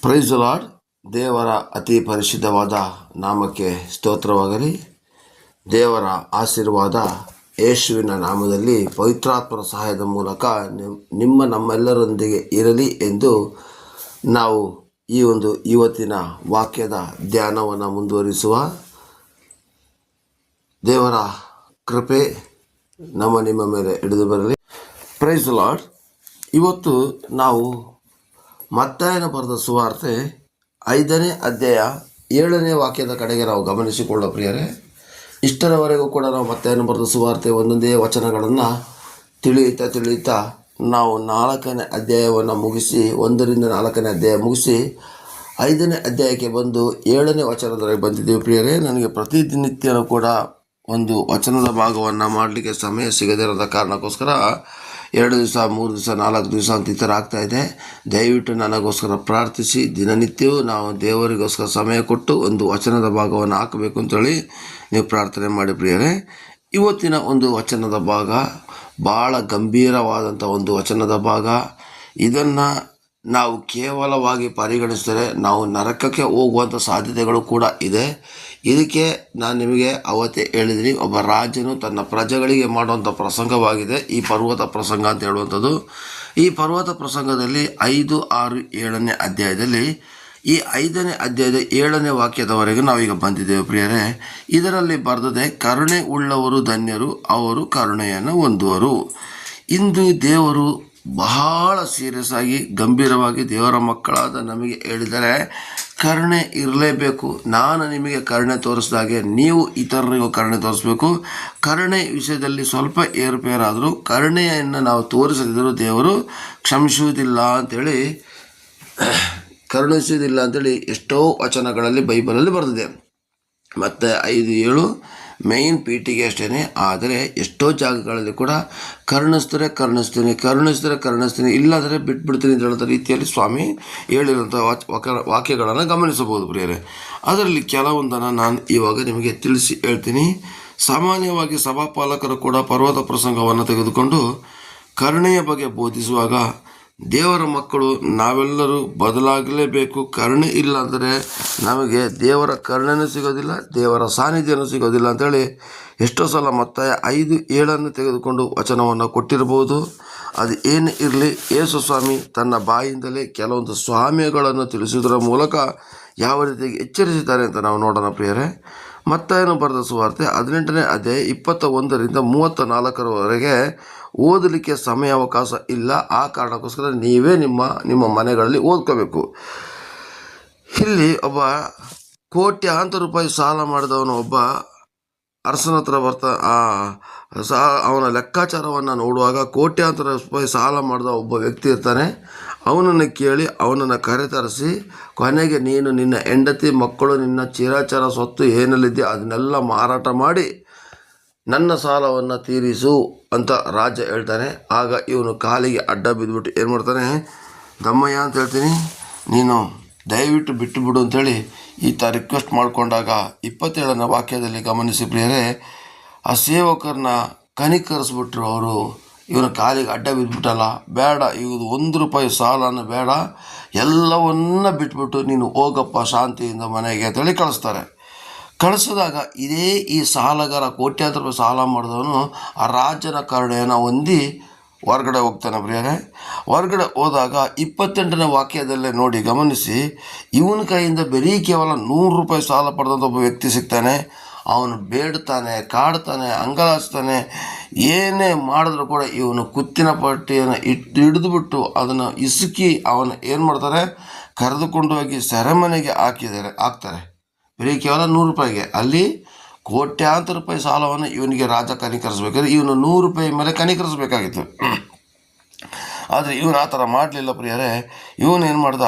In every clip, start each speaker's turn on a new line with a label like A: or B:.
A: Praise the lord. ದೇವರ ಅತಿ ಪರಿಶುದ್ಧವಾದ ನಾಮಕ್ಕೆ ಸ್ತೋತ್ರವಾಗಲಿ. ದೇವರ ಆಶೀರ್ವಾದ ಯೇಸುವಿನ ನಾಮದಲ್ಲಿ ಪವಿತ್ರಾತ್ಮರ ಸಹಾಯದ ಮೂಲಕ ನಮ್ಮೆಲ್ಲರೊಂದಿಗೆ ಇರಲಿ ಎಂದು ನಾವು ಇವತ್ತಿನ ವಾಕ್ಯದ ಧ್ಯಾನವನ್ನು ಮುಂದುವರಿಸುವ. ದೇವರ ಕೃಪೆ ನಿಮ್ಮ ಮೇಲೆ ಹಿಡಿದು ಬರಲಿ. Praise the lord. ಇವತ್ತು ನಾವು ಮತ್ತಾಯನ ಬರೆದ ಸುವಾರ್ತೆ 5ನೇ ಅಧ್ಯಾಯ 7ನೇ ವಾಕ್ಯದ ಕಡೆಗೆ ನಾವು ಗಮನಿಸಿಕೊಳ್ಳೋ ಪ್ರಿಯರೇ. ಇಷ್ಟರವರೆಗೂ ಕೂಡ ನಾವು ಮತ್ತಾಯನ ಬರೆದ ಸುವಾರ್ತೆ ಒಂದೊಂದೇ ವಚನಗಳನ್ನು ತಿಳಿಯುತ್ತಾ ನಾವು 4ನೇ ಅಧ್ಯಾಯವನ್ನು ಮುಗಿಸಿ 1ರಿಂದ 4ನೇ ಅಧ್ಯಾಯ ಮುಗಿಸಿ 5ನೇ ಅಧ್ಯಾಯಕ್ಕೆ ಬಂದು 7ನೇ ವಚನದವರೆಗೆ ಬಂದಿದ್ದೇವೆ ಪ್ರಿಯರೇ. ನನಗೆ ಪ್ರತಿನಿತ್ಯನೂ ಕೂಡ ಒಂದು ವಚನದ ಭಾಗವನ್ನು ಮಾಡಲಿಕ್ಕೆ ಸಮಯ ಸಿಗದಿರೋದ ಕಾರಣಕ್ಕೋಸ್ಕರ 2 ದಿವಸ 3 ದಿವಸ 4 ದಿವಸ ಅಂತ ಈ ಥರ ಆಗ್ತಾಯಿದೆ. ದಯವಿಟ್ಟು ನನಗೋಸ್ಕರ ಪ್ರಾರ್ಥಿಸಿ ದಿನನಿತ್ಯವೂ ನಾವು ದೇವರಿಗೋಸ್ಕರ ಸಮಯ ಕೊಟ್ಟು ಒಂದು ವಚನದ ಭಾಗವನ್ನು ಹಾಕಬೇಕು ಅಂತೇಳಿ ನೀವು ಪ್ರಾರ್ಥನೆ ಮಾಡಿ ಪ್ರಿಯರೇ. ಇವತ್ತಿನ ಒಂದು ವಚನದ ಭಾಗ ಭಾಳ ಗಂಭೀರವಾದಂಥ ಒಂದು ವಚನದ ಭಾಗ. ಇದನ್ನು ನಾವು ಕೇವಲವಾಗಿ ಪರಿಗಣಿಸಿದರೆ ನಾವು ನರಕಕ್ಕೆ ಹೋಗುವಂಥ ಸಾಧ್ಯತೆಗಳು ಕೂಡ ಇದೆ. ಇದಕ್ಕೆ ನಾನು ನಿಮಗೆ ಅವತ್ತೇ ಹೇಳಿದ್ದೀನಿ, ಒಬ್ಬ ರಾಜನು ತನ್ನ ಪ್ರಜೆಗಳಿಗೆ ಮಾಡುವಂಥ ಪ್ರಸಂಗವಾಗಿದೆ ಈ ಪರ್ವತ ಪ್ರಸಂಗ ಅಂತ ಹೇಳುವಂಥದ್ದು. ಈ ಪರ್ವತ ಪ್ರಸಂಗದಲ್ಲಿ 5, 6, 7ನೇ ಅಧ್ಯಾಯದಲ್ಲಿ ಈ 5ನೇ ಅಧ್ಯಾಯದ 7ನೇ ವಾಕ್ಯದವರೆಗೆ ನಾವೀಗ ಬಂದಿದ್ದೇವೆ ಪ್ರಿಯರೇ. ಇದರಲ್ಲಿ ಬರೆದದೆ, ಕರುಣೆ ಉಳ್ಳವರು ಧನ್ಯರು, ಅವರು ಕರುಣೆಯನ್ನು ಹೊಂದುವರು. ಇಂದು ದೇವರು ಬಹಳ ಸೀರಿಯಸ್ ಆಗಿ ಗಂಭೀರವಾಗಿ ದೇವರ ಮಕ್ಕಳಾದ ನಮಗೆ ಹೇಳಿದರೆ ಕರುಣೆ ಇರಲೇಬೇಕು. ನಾನು ನಿಮಗೆ ಕರುಣೆ ತೋರಿಸಿದಾಗೆ ನೀವು ಇತರರಿಗೂ ಕರುಣೆ ತೋರಿಸ್ಬೇಕು. ಕರುಣೆ ವಿಷಯದಲ್ಲಿ ಸ್ವಲ್ಪ ಏರುಪೇರಾದರೂ ಕರುಣೆಯನ್ನು ನಾವು ತೋರಿಸದಿದ್ದರೂ ದೇವರು ಕ್ಷಮಿಸುವುದಿಲ್ಲ ಅಂಥೇಳಿ ಕರುಣಿಸುವುದಿಲ್ಲ ಅಂಥೇಳಿ ಎಷ್ಟೋ ವಚನಗಳಲ್ಲಿ ಬೈಬಲಲ್ಲಿ ಬರೆದಿದೆ. ಮತ್ತು 5, 7 ಮೇಯ್ನ್ ಪೀಠಿಗೆ ಅಷ್ಟೇ. ಆದರೆ ಎಷ್ಟೋ ಜಾಗಗಳಲ್ಲಿ ಕೂಡ ಕರುಣಿಸ್ತೀನಿ ಇಲ್ಲಾದರೆ ಬಿಟ್ಬಿಡ್ತೀನಿ ಅಂತ ಹೇಳೋ ರೀತಿಯಲ್ಲಿ ಸ್ವಾಮಿ ಹೇಳಿರೋಂಥ ವಾಕ್ಯಗಳನ್ನು ಗಮನಿಸಬಹುದು ಪ್ರಿಯರೇ. ಅದರಲ್ಲಿ ಕೆಲವೊಂದನ್ನು ನಾನು ಇವಾಗ ನಿಮಗೆ ತಿಳಿಸಿ ಹೇಳ್ತೀನಿ. ಸಾಮಾನ್ಯವಾಗಿ ಸಭಾಪಾಲಕರು ಕೂಡ ಪರ್ವತ ಪ್ರಸಂಗವನ್ನು ತೆಗೆದುಕೊಂಡು ಕರುಣೆಯ ಬಗ್ಗೆ ಬೋಧಿಸುವಾಗ ದೇವರ ಮಕ್ಕಳು ನಾವೆಲ್ಲರೂ ಬದಲಾಗಲೇಬೇಕು. ಕರುಣೆ ಇಲ್ಲ ಅಂದರೆ ನಮಗೆ ದೇವರ ಕರುಣೆನೂ ಸಿಗೋದಿಲ್ಲ, ದೇವರ ಸಾನ್ನಿಧ್ಯನೂ ಸಿಗೋದಿಲ್ಲ ಅಂಥೇಳಿ ಎಷ್ಟೋ ಸಲ ಮತ್ತಾಯ 5, 7 ತೆಗೆದುಕೊಂಡು ವಚನವನ್ನು ಕೊಟ್ಟಿರ್ಬೋದು. ಅದು ಏನು ಇರಲಿ, ಯೇಸು ಸ್ವಾಮಿ ತನ್ನ ಬಾಯಿಂದಲೇ ಕೆಲವೊಂದು ಸ್ವಾಮ್ಯಗಳನ್ನು ತಿಳಿಸುವುದರ ಮೂಲಕ ಯಾವ ರೀತಿಯಾಗಿ ಎಚ್ಚರಿಸಿದ್ದಾರೆ ಅಂತ ನಾವು ನೋಡೋಣ ಪ್ರಿಯರೇ. ಮತ್ತಾಯನು ಬರೆದ ಸುವಾರ್ತೆ 18ನೇ ಅಧ್ಯಾಯ 21ರಿಂದ 34ರವರೆಗೆ ಓದಲಿಕ್ಕೆ ಸಮಯಾವಕಾಶ ಇಲ್ಲ. ಆ ಕಾರಣಕ್ಕೋಸ್ಕರ ನೀವೇ ನಿಮ್ಮ ಮನೆಗಳಲ್ಲಿ ಓದ್ಕೋಬೇಕು. ಇಲ್ಲಿ ಒಬ್ಬ ಕೋಟ್ಯಾಂತರ ರೂಪಾಯಿ ಸಾಲ ಮಾಡಿದವನು ಒಬ್ಬ ಅರಸನ ಹತ್ರ ಅವನ ಲೆಕ್ಕಾಚಾರವನ್ನು ನೋಡುವಾಗ ಕೋಟ್ಯಾಂತರ ರೂಪಾಯಿ ಸಾಲ ಮಾಡಿದ ಒಬ್ಬ ವ್ಯಕ್ತಿ ಇರ್ತಾನೆ. ಅವನನ್ನು ಕೇಳಿ ಅವನನ್ನು ಕರೆತರಿಸಿ ಕೊನೆಗೆ ನೀನು ನಿನ್ನ ಹೆಂಡತಿ ಮಕ್ಕಳು ನಿನ್ನ ಚಿರಾಚಾರ ಸ್ವತ್ತು ಏನಲ್ಲಿದೆ ಅದನ್ನೆಲ್ಲ ಮಾರಾಟ ಮಾಡಿ ನನ್ನ ಸಾಲವನ್ನು ತೀರಿಸು ಅಂತ ರಾಜ ಹೇಳ್ತಾನೆ. ಆಗ ಇವನು ಕಾಲಿಗೆ ಅಡ್ಡ ಬಿದ್ದುಬಿಟ್ಟು ಏನು ಮಾಡ್ತಾನೆ, ದಮ್ಮಯ್ಯ ಅಂತ ಹೇಳ್ತೀನಿ, ನೀನು ದಯವಿಟ್ಟು ಬಿಟ್ಟು ಬಿಡು ಅಂತೇಳಿ ಈತ ರಿಕ್ವೆಸ್ಟ್ ಮಾಡಿಕೊಂಡಾಗ 27ನೇ ವಾಕ್ಯದಲ್ಲಿ ಗಮನಿಸಿ ಪ್ರಿಯರೇ, ಆ ಸೇವಕರನ್ನ ಕನಿಕರಿಸ್ಬಿಟ್ರು. ಅವರು ಇವನ ಕಾಲಿಗೆ ಅಡ್ಡ ಬಿದ್ದುಬಿಟ್ಟಲ್ಲ, ಬೇಡ ಇವುದು 1 ರೂಪಾಯಿ ಸಾಲನ ಬೇಡ, ಎಲ್ಲವನ್ನ ಬಿಟ್ಬಿಟ್ಟು ನೀನು ಹೋಗಪ್ಪ ಶಾಂತಿಯಿಂದ ಮನೆಗೆ ಅಂತೇಳಿ ಕಳಿಸಿದಾಗ ಈ ಸಾಲಗಾರ ಕೋಟ್ಯಾಂತರ ರೂಪಾಯಿ ಸಾಲ ಮಾಡಿದವನು ಆ ರಾಜನ ಕರುಣೆಯನ್ನು ಹೊಂದಿ ಹೊರಗಡೆ ಹೋಗ್ತಾನೆ ಪ್ರಿಯರೇ. ಹೊರಗಡೆ ಹೋದಾಗ 28ನೇ ವಾಕ್ಯದಲ್ಲೇ ನೋಡಿ ಗಮನಿಸಿ, ಇವನ ಕೈಯಿಂದ ಬರೀ ಕೇವಲ 100 ರೂಪಾಯಿ ಸಾಲ ಪಡೆದಂಥ ಒಬ್ಬ ವ್ಯಕ್ತಿ ಸಿಗ್ತಾನೆ. ಅವನು ಬೇಡ್ತಾನೆ, ಕಾಡ್ತಾನೆ, ಅಂಗಲಾಚ್ತಾನೆ, ಏನೇ ಮಾಡಿದ್ರು ಕೂಡ ಇವನು ಕುತ್ತಿನ ಪಟ್ಟಿಯನ್ನು ಹಿಡಿದುಬಿಟ್ಟು ಅದನ್ನು ಇಸುಕಿ ಅವನು ಏನು ಮಾಡ್ತಾರೆ, ಕರೆದುಕೊಂಡು ಹೋಗಿ ಸೆರೆಮನೆಗೆ ಹಾಕ್ತಾರೆ. ಬರೀ ಕೇವಲ 100 ರೂಪಾಯಿಗೆ. ಅಲ್ಲಿ ಕೋಟ್ಯಾಂತರ ರೂಪಾಯಿ ಸಾಲವನ್ನು ಇವನಿಗೆ ರಾಜ ಕನಿಕರಿಸ್ಬೇಕಾದ್ರೆ ಇವನು 100 ರೂಪಾಯಿ ಮೇಲೆ ಕನಿಕರಿಸ್ಬೇಕಾಗಿತ್ತು. ಆದರೆ ಇವನು ಆ ಥರ ಮಾಡಲಿಲ್ಲ ಪ್ರಿಯರೇ. ಇವನೇನು ಮಾಡ್ದ,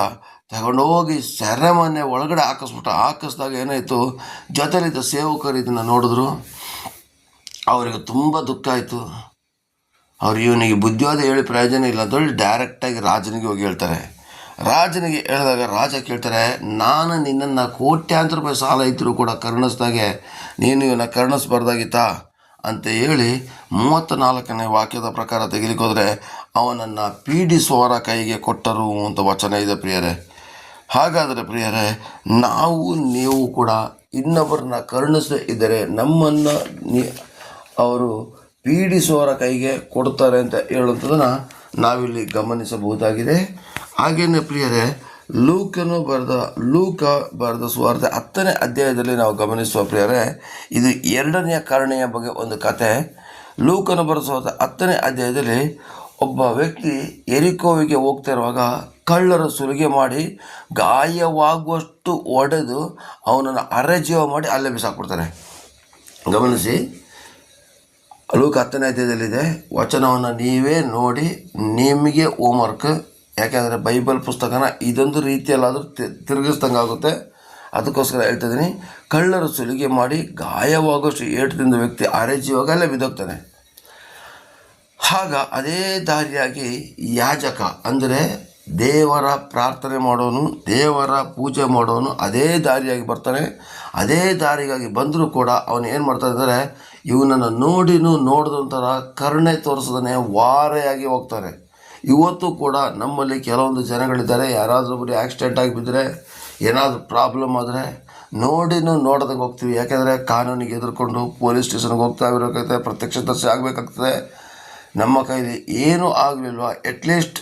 A: ತಗೊಂಡೋಗಿ ಸೆರೆಮನೆ ಒಳಗಡೆ ಹಾಕಿಸ್ದಾಗ ಏನಾಯಿತು, ಜೊತೆಲಿದ್ದ ಸೇವಕರು ಇದನ್ನು ನೋಡಿದ್ರು. ಅವರಿಗೆ ತುಂಬ ದುಃಖ ಆಯಿತು. ಅವ್ರು ಇವನಿಗೆ ಬುದ್ಧಿವಾದ ಹೇಳಿ ಪ್ರಯೋಜನ ಇಲ್ಲ ಅಂತೇಳಿ ಡೈರೆಕ್ಟಾಗಿ ರಾಜನಿಗೆ ಹೋಗಿ ಹೇಳ್ತಾರೆ. ರಾಜನಿಗೆ ಹೇಳಿದಾಗ ರಾಜ ಕೇಳ್ತಾರೆ, ನಾನು ನಿನ್ನನ್ನು ಕೋಟ್ಯಾಂತರ ರೂಪಾಯಿ ಸಾಲ ಇದ್ದರೂ ಕೂಡ ಕರುಣಿಸ್ದಾಗೆ ನೀನು ಇವನ್ನ ಕರುಣಿಸ್ಬಾರ್ದಾಗಿತ್ತಾ ಅಂತ ಹೇಳಿ 34ನೇ ವಾಕ್ಯದ ಪ್ರಕಾರ ತೆಗಿಲಿಕ್ಕೆ ಹೋದರೆ ಅವನನ್ನು ಪೀಡಿಸುವವರ ಕೈಗೆ ಕೊಟ್ಟರು ಅಂತ ವಚನ ಇದೆ ಪ್ರಿಯರೇ. ಹಾಗಾದರೆ ಪ್ರಿಯರೇ, ನಾವು ನೀವು ಕೂಡ ಇನ್ನೊಬ್ಬರನ್ನ ಕರುಣಿಸದೇ ಇದ್ದರೆ ನಮ್ಮನ್ನು ಅವರು ಪೀಡಿಸುವವರ ಕೈಗೆ ಕೊಡ್ತಾರೆ ಅಂತ ಹೇಳುವಂಥದ್ದನ್ನು ನಾವಿಲ್ಲಿ ಗಮನಿಸಬಹುದಾಗಿದೆ. ಹಾಗೆಯೇ ಪ್ರಿಯರೇ, ಲೂಕ ಬರೆದ ಸುವಾರ್ತೆ 10ನೇ ಅಧ್ಯಾಯದಲ್ಲಿ ನಾವು ಗಮನಿಸುವ ಪ್ರಿಯರೇ, ಇದು 2ನೆಯ ಕರುಣೆಯ ಬಗ್ಗೆ ಒಂದು ಕತೆ. ಲೂಕನು ಬರೆದ ಸುವಾರ್ತೆ 10ನೇ ಅಧ್ಯಾಯದಲ್ಲಿ ಒಬ್ಬ ವ್ಯಕ್ತಿ ಎರಿಕೋವಿಗೆ ಹೋಗ್ತಾ ಇರುವಾಗ ಕಳ್ಳರು ಸುಲಿಗೆ ಮಾಡಿ ಗಾಯವಾಗುವಷ್ಟು ಒಡೆದು ಅವನನ್ನು ಅರೆಜೀವ ಮಾಡಿ ಅಲ್ಲೇ ಬಿಸಾಕ್ಬಿಡ್ತಾರೆ. ಗಮನಿಸಿ, ಲೂಕ 10ನೇ ಅಧ್ಯಾಯದಲ್ಲಿದೆ. ವಚನವನ್ನು ನೀವೇ ನೋಡಿ, ನಿಮಗೆ ಹೋಮ್ವರ್ಕ್. ಯಾಕೆಂದರೆ ಬೈಬಲ್ ಪುಸ್ತಕನ ಇದೊಂದು ರೀತಿಯಲ್ಲಾದರೂ ತಿರುಗಿಸ್ದಂಗೆ ಆಗುತ್ತೆ. ಅದಕ್ಕೋಸ್ಕರ ಹೇಳ್ತಾ ಇದ್ದೀನಿ. ಕಳ್ಳರು ಸುಲಿಗೆ ಮಾಡಿ ಗಾಯವಾಗುವಷ್ಟು ಏಟದಿಂದ ವ್ಯಕ್ತಿ ಅರೆಜೀವಾಗ ಅಲ್ಲೇ ಬಿದ್ದೋಗ್ತಾನೆ. ಆಗ ಅದೇ ದಾರಿಯಾಗಿ ಯಾಜಕ ಅಂದರೆ ದೇವರ ಪ್ರಾರ್ಥನೆ ಮಾಡೋನು, ದೇವರ ಪೂಜೆ ಮಾಡೋನು ಅದೇ ದಾರಿಯಾಗಿ ಬರ್ತಾನೆ. ಅದೇ ದಾರಿಗಾಗಿ ಬಂದರೂ ಕೂಡ ಅವನು ಏನು ಮಾಡ್ತಾ ಇದ್ದಾರೆ, ಇವನನ್ನು ನೋಡಿದಂಥರ ಕರುಣೆ ತೋರಿಸದೇ ವಾರೆಯಾಗಿ ಹೋಗ್ತಾರೆ. ಇವತ್ತು ಕೂಡ ನಮ್ಮಲ್ಲಿ ಕೆಲವೊಂದು ಜನಗಳಿದ್ದಾರೆ, ಯಾರಾದರೂ ಬರೀ ಆಕ್ಸಿಡೆಂಟ್ ಆಗಿ ಬಿದ್ದರೆ, ಏನಾದರೂ ಪ್ರಾಬ್ಲಮ್ ಆದರೆ ನೋಡದಂಗೆ ಹೋಗ್ತೀವಿ. ಯಾಕೆಂದರೆ ಕಾನೂನಿಗೆ ಎದುರ್ಕೊಂಡು ಪೊಲೀಸ್ ಸ್ಟೇಷನ್ಗೆ ಹೋಗ್ತಾ ಇರಬೇಕಾಗ್ತದೆ, ಪ್ರತ್ಯಕ್ಷದರ್ಶಿ ಆಗಬೇಕಾಗ್ತದೆ. ನಮ್ಮ ಕೈಲಿ ಏನೂ ಆಗಲಿಲ್ವ, ಅಟ್ಲೀಸ್ಟ್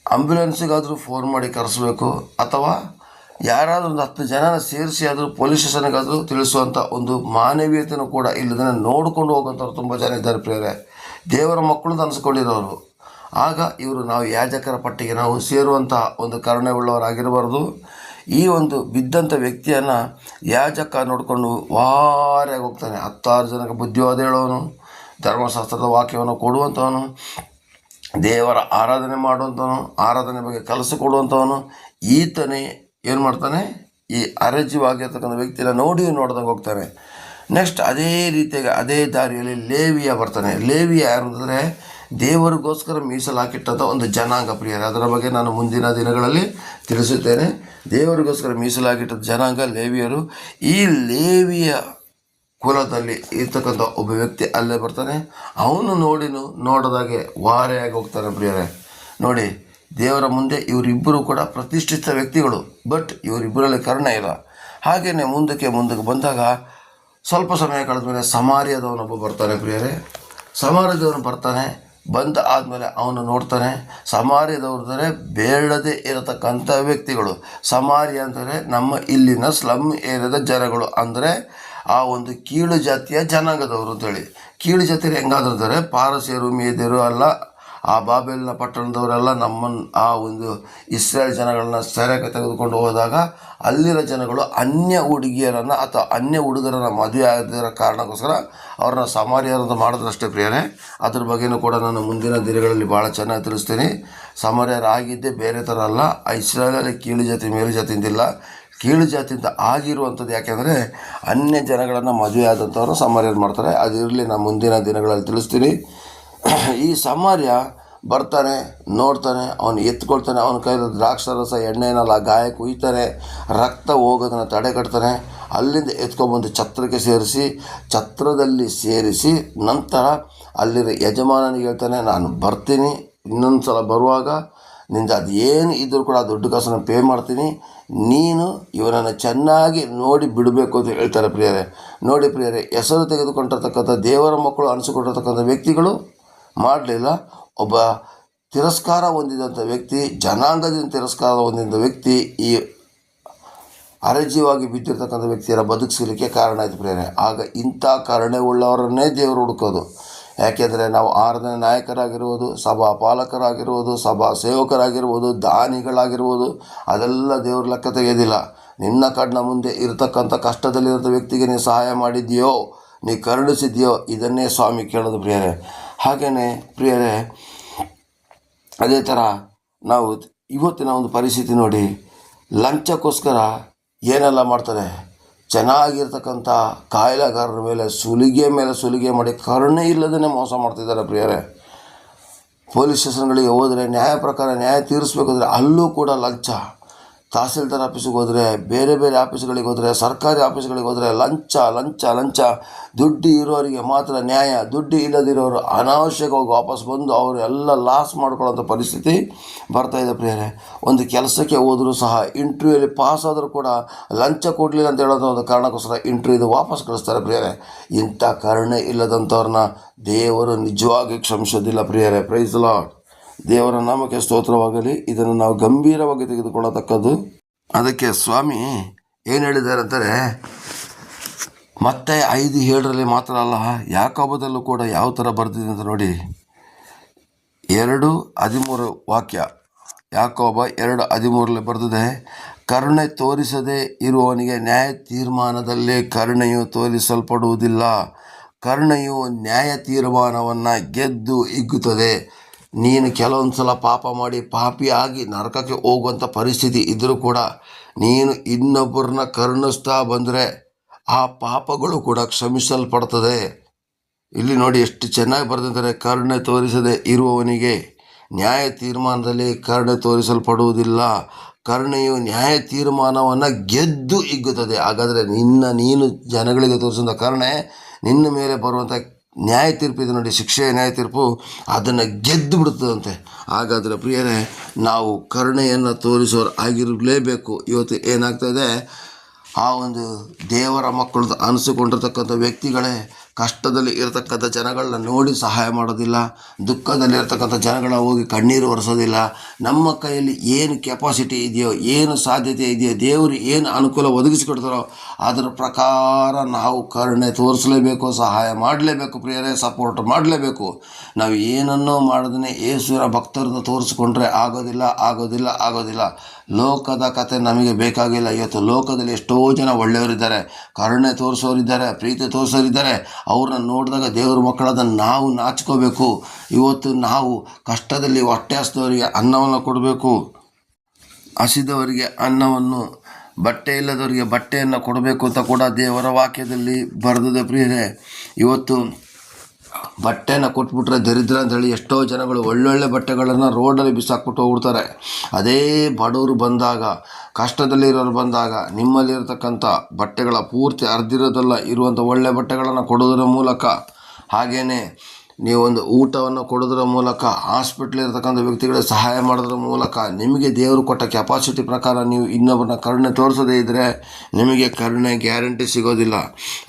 A: ಆಂಬ್ಯುಲೆನ್ಸಿಗಾದರೂ ಫೋನ್ ಮಾಡಿ ಕರೆಸಬೇಕು, ಅಥವಾ ಯಾರಾದರೂ ಒಂದು 10 ಜನನ ಸೇರಿಸಿ ಆದರೂ ಪೊಲೀಸ್ ಸ್ಟೇಷನ್ಗಾದರೂ ತಿಳಿಸುವಂಥ ಒಂದು ಮಾನವೀಯತೆಯೂ ಕೂಡ ಇಲ್ಲದನ್ನು ನೋಡಿಕೊಂಡು ಹೋಗುವಂಥವ್ರು ತುಂಬ ಜನ ಇದ್ದಾರೆ ಪ್ರಿಯರೇ. ದೇವರ ಮಕ್ಕಳು ಅನಿಸ್ಕೊಂಡಿರೋರು. ಆಗ ಇವರು ನಾವು ಯಾಜಕರ ಪಟ್ಟಿಗೆ ನಾವು ಸೇರುವಂಥ ಒಂದು ಕರುಣೆ ಉಳ್ಳವರಾಗಿರಬಾರ್ದು. ಈ ಒಂದು ಬಿದ್ದಂಥ ವ್ಯಕ್ತಿಯನ್ನು ಯಾಜಕ ನೋಡಿಕೊಂಡು ವಾರಾಗಿ ಹೋಗ್ತಾನೆ. 10 ಜನಕ್ಕೆ ಬುದ್ಧಿವಾದ ಹೇಳೋನು, ಧರ್ಮಶಾಸ್ತ್ರದ ವಾಕ್ಯವನ್ನು ಕೊಡುವಂಥವನು, ದೇವರ ಆರಾಧನೆ ಮಾಡುವಂಥವನು, ಆರಾಧನೆ ಬಗ್ಗೆ ಕಲಿಸಿಕೊಡುವಂಥವನು. ಈತನೇ ಏನು ಮಾಡ್ತಾನೆ, ಈ ಅರೆಜೀವಾಗಿರ್ತಕ್ಕಂಥ ವ್ಯಕ್ತಿನ ನೋಡ್ದಂಗೆ ಹೋಗ್ತಾನೆ. ನೆಕ್ಸ್ಟ್ ಅದೇ ರೀತಿಯಾಗಿ ಅದೇ ದಾರಿಯಲ್ಲಿ ಲೇವಿಯ ಬರ್ತಾನೆ. ಲೇವಿಯ ಯಾರು ಅಂತಂದರೆ ದೇವರಿಗೋಸ್ಕರ ಮೀಸಲಾಕಿಟ್ಟಂಥ ಒಂದು ಜನಾಂಗ ಪ್ರಿಯರೇ. ಅದರ ಬಗ್ಗೆ ನಾನು ಮುಂದಿನ ದಿನಗಳಲ್ಲಿ ತಿಳಿಸುತ್ತೇನೆ. ದೇವರಿಗೋಸ್ಕರ ಮೀಸಲಾಗಿಟ್ಟ ಜನಾಂಗ ಲೇವಿಯರು. ಈ ಲೇವಿಯ ಕುಲದಲ್ಲಿ ಇರ್ತಕ್ಕಂಥ ಒಬ್ಬ ವ್ಯಕ್ತಿ ಅಲ್ಲೇ ಬರ್ತಾನೆ. ಅವನು ನೋಡದಾಗೆ ವಾರೆಯಾಗಿ ಹೋಗ್ತಾನೆ ಪ್ರಿಯರೇ. ನೋಡಿ, ದೇವರ ಮುಂದೆ ಇವರಿಬ್ಬರು ಕೂಡ ಪ್ರತಿಷ್ಠಿತ ವ್ಯಕ್ತಿಗಳು, ಬಟ್ ಇವರಿಬ್ಬರಲ್ಲಿ ಕರುಣೆ ಇಲ್ಲ. ಹಾಗೆಯೇ ಮುಂದಕ್ಕೆ ಬಂದಾಗ ಸ್ವಲ್ಪ ಸಮಯ ಕಳೆದ ಮೇಲೆ ಸಮಾರ್ಯದವನೊಬ್ಬ ಬರ್ತಾನೆ ಪ್ರಿಯರೇ. ಸಮಾರ್ಯದವನು ಬರ್ತಾನೆ. ಬಂದ ಆದಮೇಲೆ ಅವನು ನೋಡ್ತಾನೆ, ಸಮಾರ್ಯದವ್ರದರೆ ಬೇಡದೇ ಇರತಕ್ಕಂಥ ವ್ಯಕ್ತಿಗಳು. ಸಮಾರ್ಯ ಅಂದರೆ ನಮ್ಮ ಇಲ್ಲಿನ ಸ್ಲಮ್ ಏರಿಯಾದ ಜನಗಳು, ಅಂದರೆ ಆ ಒಂದು ಕೀಳು ಜಾತಿಯ ಜನಾಂಗದವರು ಅಂತೇಳಿ. ಕೀಳು ಜಾತಿಯರು ಹೆಂಗಾದ್ರೆ ಪಾರಸಿಯರು, ಮೇದ್ಯರು ಅಲ್ಲ, ಆ ಬಾಬೆಲಿನ ಪಟ್ಟಣದವರೆಲ್ಲ ನಮ್ಮನ್ನು ಆ ಒಂದು ಇಸ್ರೇಲ್ ಜನಗಳನ್ನ ಸೆರೆಗೆ ತೆಗೆದುಕೊಂಡು ಹೋದಾಗ ಅಲ್ಲಿನ ಜನಗಳು ಅನ್ಯ ಹುಡುಗಿಯರನ್ನು ಅಥವಾ ಅನ್ಯ ಹುಡುಗರನ್ನು ಮದುವೆ ಆಗದಿರೋ ಕಾರಣಕ್ಕೋಸ್ಕರ ಅವ್ರನ್ನ ಸಮಾರ್ಯರಂತ ಮಾಡಿದ್ರಷ್ಟೇ ಪ್ರಿಯರೇ. ಅದ್ರ ಬಗ್ಗೆಯೂ ಕೂಡ ನಾನು ಮುಂದಿನ ದಿನಗಳಲ್ಲಿ ಭಾಳ ಚೆನ್ನಾಗಿ ತಿಳಿಸ್ತೀನಿ. ಸಮಾರ್ಯರಾಗಿದ್ದೇ ಬೇರೆ ಥರ ಅಲ್ಲ. ಆ ಇಸ್ರೇಲಲ್ಲಿ ಕೀಳು ಜಾತಿ ಮೇಲು ಜಾತಿ ಅಂತಿಲ್ಲ, ಕೀಳು ಜಾತಿಯಿಂದ ಆಗಿರುವಂಥದ್ದು. ಯಾಕೆಂದರೆ ಅನ್ಯ ಜನಗಳನ್ನು ಮದುವೆ ಆದಂಥವ್ರು ಸಮಾರ್ಯರು ಮಾಡ್ತಾರೆ. ಅದಿರಲಿ, ನಾನು ಮುಂದಿನ ದಿನಗಳಲ್ಲಿ ತಿಳಿಸ್ತೀನಿ. ಈ ಸಮಾರ್ಯ ಬರ್ತಾನೆ, ನೋಡ್ತಾನೆ, ಅವನು ಎತ್ಕೊಳ್ತಾನೆ, ಅವನ ಕೈಯಲ್ಲಿ ದ್ರಾಕ್ಷಾರಸ ಎಣ್ಣೆನೆಲ್ಲ ಗಾಯಕ್ಕೆ ಉಯ್ತಾನೆ, ರಕ್ತ ಹೋಗೋದನ್ನು ತಡೆಗಟ್ತಾನೆ. ಅಲ್ಲಿಂದ ಎತ್ಕೊಂಡ್ಬಂದು ಛತ್ರದಲ್ಲಿ ಸೇರಿಸಿ ನಂತರ ಅಲ್ಲಿರೋ ಯಜಮಾನನಿಗೆ ಹೇಳ್ತಾನೆ, ನಾನು ಬರ್ತೀನಿ, ಇನ್ನೊಂದು ಸಲ ಬರುವಾಗ ನಿಂದ ಅದು ಏನು ಇದ್ದರೂ ಕೂಡ ಆ ದುಡ್ಡು ಕಾಸನ್ನು ಪೇ ಮಾಡ್ತೀನಿ, ನೀನು ಇವನನ್ನು ಚೆನ್ನಾಗಿ ನೋಡಿ ಬಿಡಬೇಕು ಅಂತ ಹೇಳ್ತಾರೆ ಪ್ರಿಯರೇ. ನೋಡಿ ಪ್ರಿಯರೇ, ಹೆಸರು ತೆಗೆದುಕೊಂಡಿರ್ತಕ್ಕಂಥ ದೇವರ ಮಕ್ಕಳು ಅನಿಸಿಕೊಂಡಿರ್ತಕ್ಕಂಥ ವ್ಯಕ್ತಿಗಳು ಮಾಡಲಿಲ್ಲ. ಒಬ್ಬ ತಿರಸ್ಕಾರ ಹೊಂದಿದಂಥ ವ್ಯಕ್ತಿ, ಜನಾಂಗದಿಂದ ತಿರಸ್ಕಾರ ಹೊಂದಿದ ವ್ಯಕ್ತಿ ಈ ಅರೆಜೀವಾಗಿ ಬಿದ್ದಿರ್ತಕ್ಕಂಥ ವ್ಯಕ್ತಿಯರ ಬದುಕಿಸಲಿಕ್ಕೆ ಕಾರಣ ಆಯಿತು ಪ್ರಿಯರೇ. ಆಗ ಇಂಥ ಕರುಣೆ ಉಳ್ಳವರನ್ನೇ ದೇವರು ಹುಡುಕೋದು. ಯಾಕೆಂದರೆ ನಾವು ಆರಾಧನೆ ನಾಯಕರಾಗಿರ್ಬೋದು, ಸಭಾ ಪಾಲಕರಾಗಿರ್ಬೋದು, ಸಭಾ ಸೇವಕರಾಗಿರ್ಬೋದು, ದಾನಿಗಳಾಗಿರ್ಬೋದು, ಅದೆಲ್ಲ ದೇವ್ರ ಲೆಕ್ಕ ತೆಗೆಯೋದಿಲ್ಲ. ನಿನ್ನ ಕಣ್ಣ ಮುಂದೆ ಇರತಕ್ಕಂಥ ಕಷ್ಟದಲ್ಲಿರೋ ವ್ಯಕ್ತಿಗೆ ನೀನು ಸಹಾಯ ಮಾಡಿದೆಯೋ, ನೀ ಕರುಣಿಸಿದೆಯೋ, ಇದನ್ನೇ ಸ್ವಾಮಿ ಕೇಳೋದು ಪ್ರಿಯರೇ. ಹಾಗೆಯೇ ಪ್ರಿಯರೇ, ಅದೇ ಥರ ನಾವು ಇವತ್ತಿನ ಒಂದು ಪರಿಸ್ಥಿತಿ ನೋಡಿ, ಲಂಚಕ್ಕೋಸ್ಕರ ಏನೆಲ್ಲ ಮಾಡ್ತಾರೆ. ಚೆನ್ನಾಗಿರ್ತಕ್ಕಂಥ ಕಾಯಿಲೆಗಾರರ ಮೇಲೆ ಸುಲಿಗೆ ಮಾಡಿ ಕರುಣೆ ಇಲ್ಲದೇ ಮೋಸ ಮಾಡ್ತಿದ್ದಾರೆ ಪ್ರಿಯರೇ. ಪೊಲೀಸ್ ಸ್ಟೇಷನ್ಗಳಿಗೆ ಹೋದರೆ ನ್ಯಾಯ ಪ್ರಕಾರ ನ್ಯಾಯ ತೀರಿಸ್ಬೇಕಾದ್ರೆ ಅಲ್ಲೂ ಕೂಡ ಲಂಚ. ತಹಸೀಲ್ದಾರ್ ಆಫೀಸಿಗೆ ಹೋದರೆ, ಬೇರೆ ಬೇರೆ ಆಫೀಸ್ಗಳಿಗೆ ಹೋದರೆ, ಸರ್ಕಾರಿ ಆಫೀಸ್ಗಳಿಗೆ ಹೋದರೆ ಲಂಚ ಲಂಚ ಲಂಚ. ದುಡ್ಡು ಇರೋರಿಗೆ ಮಾತ್ರ ನ್ಯಾಯ, ದುಡ್ಡು ಇಲ್ಲದಿರೋರು ಅನಾವಶ್ಯಕವಾಗಿ ವಾಪಸ್ ಬಂದು ಅವರು ಎಲ್ಲ ಲಾಸ್ ಮಾಡ್ಕೊಳ್ಳೋಂಥ ಪರಿಸ್ಥಿತಿ ಬರ್ತಾಯಿದೆ ಪ್ರಿಯರೇ. ಒಂದು ಕೆಲಸಕ್ಕೆ ಹೋದರೂ ಸಹ ಇಂಟರ್ವ್ಯೂಲಿ ಪಾಸ್ ಆದರೂ ಕೂಡ ಲಂಚ ಕೊಡಲಿಲ್ಲ ಅಂತ ಹೇಳೋದು ಒಂದು ಕಾರಣಕ್ಕೋಸ್ಕರ ಇಂಟರ್ವ್ಯೂದು ವಾಪಸ್ ಕಳಿಸ್ತಾರೆ ಪ್ರಿಯರೇ. ಇಂಥ ಕರುಣೆ ಇಲ್ಲದಂಥವ್ರನ್ನ ದೇವರು ನಿಜವಾಗಿ ಕ್ಷಮಿಸೋದಿಲ್ಲ ಪ್ರಿಯರೇ. Praise Lord. ದೇವರ ನಾಮಕ್ಕೆ ಸ್ತೋತ್ರವಾಗಲಿ. ಇದನ್ನು ನಾವು ಗಂಭೀರವಾಗಿ ತೆಗೆದುಕೊಳ್ಳತಕ್ಕದ್ದು. ಅದಕ್ಕೆ ಸ್ವಾಮಿ ಏನು ಹೇಳಿದ್ದಾರೆ ಅಂತಾರೆ, ಮತ್ತೆ 5:7 ಮಾತ್ರ ಅಲ್ಲ, ಯಾಕೋಬದಲ್ಲೂ ಕೂಡ ಯಾವ ಥರ ಬರ್ತಿದೆ ಅಂತ ನೋಡಿ. 2:13 ವಾಕ್ಯ, ಯಾಕೋಬ 2:13 ಬರೆದಿದೆ, ಕರುಣೆ ತೋರಿಸದೇ ಇರುವವನಿಗೆ ನ್ಯಾಯ ತೀರ್ಮಾನದಲ್ಲಿ ಕರುಣೆಯು ತೋರಿಸಲ್ಪಡುವುದಿಲ್ಲ. ಕರುಣೆಯು ನ್ಯಾಯ ತೀರ್ಮಾನವನ್ನು ಗೆದ್ದು ಹಿಗ್ಗುತ್ತದೆ. ನೀನು ಕೆಲವೊಂದು ಸಲ ಪಾಪ ಮಾಡಿ ಪಾಪಿಯಾಗಿ ನರಕಕ್ಕೆ ಹೋಗುವಂಥ ಪರಿಸ್ಥಿತಿ ಇದ್ದರೂ ಕೂಡ ನೀನು ಇನ್ನೊಬ್ಬರನ್ನ ಕರುಣಿಸ್ತಾ ಬಂದರೆ ಆ ಪಾಪಗಳು ಕೂಡ ಕ್ಷಮಿಸಲ್ಪಡ್ತದೆ. ಇಲ್ಲಿ ನೋಡಿ ಎಷ್ಟು ಚೆನ್ನಾಗಿ ಬರೆದಿದ್ದಾರೆ, ಕರುಣೆ ತೋರಿಸದೆ ಇರುವವನಿಗೆ ನ್ಯಾಯ ತೀರ್ಮಾನದಲ್ಲಿ ಕರುಣೆ ತೋರಿಸಲ್ಪಡುವುದಿಲ್ಲ. ಕರುಣೆಯು ನ್ಯಾಯ ತೀರ್ಮಾನವನ್ನು ಗೆದ್ದು ಹಿಗ್ಗುತ್ತದೆ. ಹಾಗಾದರೆ ನೀನು ಜನಗಳಿಗೆ ತೋರಿಸಿದ ಕರುಣೆ ನಿನ್ನ ಮೇಲೆ ಬರುವಂಥ ನ್ಯಾಯ ತೀರ್ಪು ಇದೆ ನೋಡಿ, ಶಿಕ್ಷೆಯ ನ್ಯಾಯ ತೀರ್ಪು, ಅದನ್ನು ಗೆದ್ದು ಬಿಡುತ್ತದಂತೆ. ಹಾಗಾದರೆ ಪ್ರಿಯರೇ, ನಾವು ಕರುಣೆಯನ್ನು ತೋರಿಸೋರು ಆಗಿರಲೇಬೇಕು. ಇವತ್ತು ಏನಾಗ್ತಾಯಿದೆ, ಆ ಒಂದು ದೇವರ ಮಕ್ಕಳು ಅನಿಸಿಕೊಂಡಿರ್ತಕ್ಕಂಥ ವ್ಯಕ್ತಿಗಳೇ ಕಷ್ಟದಲ್ಲಿ ಇರತಕ್ಕಂಥ ಜನಗಳನ್ನ ನೋಡಿ ಸಹಾಯ ಮಾಡೋದಿಲ್ಲ, ದುಃಖದಲ್ಲಿ ಇರತಕ್ಕಂಥ ಜನಗಳ ಹೋಗಿ ಕಣ್ಣೀರು ಒರೆಸೋದಿಲ್ಲ. ನಮ್ಮ ಕೈಯಲ್ಲಿ ಏನು ಕೆಪಾಸಿಟಿ ಇದೆಯೋ, ಏನು ಸಾಧ್ಯತೆ ಇದೆಯೋ, ದೇವರು ಏನು ಅನುಕೂಲ ಒದಗಿಸಿಕೊಡ್ತಾರೋ ಅದರ ಪ್ರಕಾರ ನಾವು ಕರುಣೆ ತೋರಿಸಲೇಬೇಕು, ಸಹಾಯ ಮಾಡಲೇಬೇಕು ಪ್ರಿಯರೇ, ಸಪೋರ್ಟ್ ಮಾಡಲೇಬೇಕು. ನಾವು ಏನನ್ನೋ ಮಾಡದೇ ಯೇಸುವಿನ ಭಕ್ತರನ್ನು ತೋರಿಸ್ಕೊಂಡ್ರೆ ಆಗೋದಿಲ್ಲ. ಲೋಕದ ಕತೆ ನಮಗೆ ಬೇಕಾಗಿಲ್ಲ. ಇವತ್ತು ಲೋಕದಲ್ಲಿ ಎಷ್ಟೋ ಜನ ಒಳ್ಳೆಯವರಿದ್ದಾರೆ, ಕರುಣೆ ತೋರಿಸೋರಿದ್ದಾರೆ, ಪ್ರೀತಿ ತೋರಿಸೋರಿದ್ದಾರೆ. ಅವ್ರನ್ನ ನೋಡಿದಾಗ ದೇವ್ರ ಮಕ್ಕಳಾದ ನಾವು ನಾಚ್ಕೋಬೇಕು. ಇವತ್ತು ನಾವು ಕಷ್ಟದಲ್ಲಿ ಹೊಟ್ಟೆ ಹಸಿದವರಿಗೆ ಅನ್ನವನ್ನು ಕೊಡಬೇಕು, ಹಸಿದವರಿಗೆ ಅನ್ನವನ್ನು, ಬಟ್ಟೆ ಇಲ್ಲದವರಿಗೆ ಬಟ್ಟೆಯನ್ನು ಕೊಡಬೇಕು ಅಂತ ಕೂಡ ದೇವರ ವಾಕ್ಯದಲ್ಲಿ ಬರೆದಿದೆ ಪ್ರಿಯರೇ. ಇವತ್ತು ಬಟ್ಟೆನ ಕೊಟ್ಬಿಟ್ರೆ ದರಿದ್ರ ಅಂತೇಳಿ ಎಷ್ಟೋ ಜನಗಳು ಒಳ್ಳೊಳ್ಳೆ ಬಟ್ಟೆಗಳನ್ನು ರೋಡಲ್ಲಿ ಬಿಸಾಕ್ಬಿಟ್ಟು ಹೋಗ್ಬಿಡ್ತಾರೆ. ಅದೇ ಬಡವರು ಬಂದಾಗ, ಕಷ್ಟದಲ್ಲಿರೋರು ಬಂದಾಗ ನಿಮ್ಮಲ್ಲಿರ್ತಕ್ಕಂಥ ಬಟ್ಟೆಗಳ ಪೂರ್ತಿ ಅರ್ಧಿರೋದಲ್ಲ ಇರುವಂಥ ಒಳ್ಳೆ ಬಟ್ಟೆಗಳನ್ನು ಕೊಡೋದರ ಮೂಲಕ, ಹಾಗೆಯೇ ನೀವೊಂದು ಊಟವನ್ನು ಕೊಡೋದ್ರ ಮೂಲಕ, ಹಾಸ್ಪಿಟ್ಲಿರ್ತಕ್ಕಂಥ ವ್ಯಕ್ತಿಗಳಿಗೆ ಸಹಾಯ ಮಾಡೋದ್ರ ಮೂಲಕ, ನಿಮಗೆ ದೇವರು ಕೊಟ್ಟ ಕೆಪಾಸಿಟಿ ಪ್ರಕಾರ ನೀವು ಇನ್ನೊಬ್ಬರನ್ನ ಕರುಣೆ ತೋರಿಸದೇ ಇದ್ದರೆ ನಿಮಗೆ ಕರುಣೆ ಗ್ಯಾರಂಟಿ ಸಿಗೋದಿಲ್ಲ.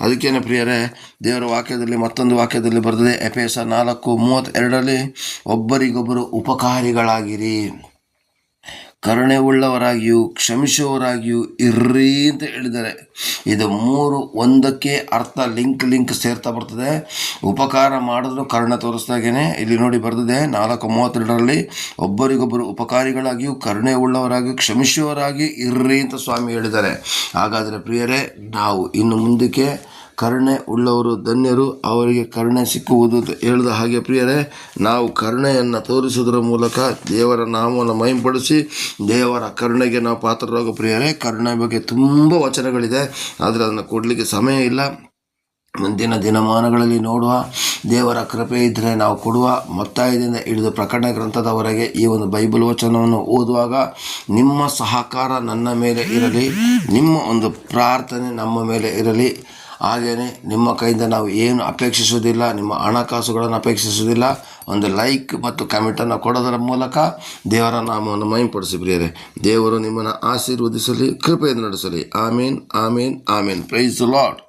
A: ಅದಕ್ಕೇನೆ ಪ್ರಿಯರೇ, ದೇವರ ವಾಕ್ಯದಲ್ಲಿ ಮತ್ತೊಂದು ವಾಕ್ಯದಲ್ಲಿ ಬರೆದಿದೆ, ಎಫೆಸ 4:32 ಒಬ್ಬರಿಗೊಬ್ಬರು ಉಪಕಾರಿಗಳಾಗಿರಿ, ಕರುಣೆ ಉಳ್ಳವರಾಗಿಯೂ ಕ್ಷಮಿಸುವವರಾಗಿಯೂ ಇರ್ರಿ ಅಂತ ಹೇಳಿದ್ದಾರೆ. ಇದು 3 ಒಂದಕ್ಕೆ ಅರ್ಥ ಲಿಂಕ್ ಸೇರ್ತಾ ಬರ್ತದೆ. ಉಪಕಾರ ಮಾಡಿದ್ರು ಕರುಣೆ ತೋರಿಸ್ದಾಗೇನೆ ಇಲ್ಲಿ ನೋಡಿ ಬರೆದಿದೆ 4:32 ಒಬ್ಬರಿಗೊಬ್ಬರು ಉಪಕಾರಿಗಳಾಗಿಯೂ ಕರುಣೆ ಉಳ್ಳವರಾಗಿಯೂ ಕ್ಷಮಿಸುವವರಾಗಿ ಇರ್ರಿ ಅಂತ ಸ್ವಾಮಿ ಹೇಳಿದ್ದಾರೆ. ಹಾಗಾದರೆ ಪ್ರಿಯರೇ, ನಾವು ಇನ್ನು ಮುಂದಕ್ಕೆ ಕರುಣೆ ಉಳ್ಳವರು ಧನ್ಯರು, ಅವರಿಗೆ ಕರುಣೆ ಸಿಕ್ಕುವುದು ಹೇಳಿದ ಹಾಗೆ ಪ್ರಿಯರೇ, ನಾವು ಕರುಣೆಯನ್ನು ತೋರಿಸುವುದರ ಮೂಲಕ ದೇವರ ನಾಮವನ್ನು ಮಹಿಮೆಪಡಿಸಿ ದೇವರ ಕರುಣೆಗೆ ನಾವು ಪಾತ್ರರಾಗೋ ಪ್ರಿಯರೇ. ಕರುಣೆ ಬಗ್ಗೆ ತುಂಬ ವಚನಗಳಿದೆ, ಆದರೆ ಅದನ್ನು ಕೊಡಲಿಕ್ಕೆ ಸಮಯ ಇಲ್ಲ. ಮುಂದಿನ ದಿನಮಾನಗಳಲ್ಲಿ ನೋಡುವ, ದೇವರ ಕೃಪೆ ಇದ್ದರೆ ನಾವು ಕೊಡುವ. ಮತ್ತಾಯದಿಂದ ಹಿಡಿದು ಪ್ರಕಟಣೆ ಗ್ರಂಥದವರೆಗೆ ಈ ಒಂದು ಬೈಬಲ್ ವಚನವನ್ನು ಓದುವಾಗ ನಿಮ್ಮ ಸಹಕಾರ ನನ್ನ ಮೇಲೆ ಇರಲಿ, ನಿಮ್ಮ ಒಂದು ಪ್ರಾರ್ಥನೆ ನಮ್ಮ ಮೇಲೆ ಇರಲಿ. ಹಾಗೆಯೇ ನಿಮ್ಮ ಕೈಯಿಂದ ನಾವು ಏನು ಅಪೇಕ್ಷಿಸುವುದಿಲ್ಲ, ನಿಮ್ಮ ಹಣಕಾಸುಗಳನ್ನು ಅಪೇಕ್ಷಿಸುವುದಿಲ್ಲ. ಒಂದು ಲೈಕ್ ಮತ್ತು ಕಮೆಂಟನ್ನು ಕೊಡೋದರ ಮೂಲಕ ದೇವರ ನಾಮವನ್ನು ಮಹಿಮೆಪಡಿಸಿ ಪ್ರಿಯರೇ. ದೇವರು ನಿಮ್ಮನ್ನು ಆಶೀರ್ವದಿಸಲಿ, ಕೃಪೆಯನ್ನು ನಡೆಸಲಿ. ಆಮೇನ್. Praise the lord.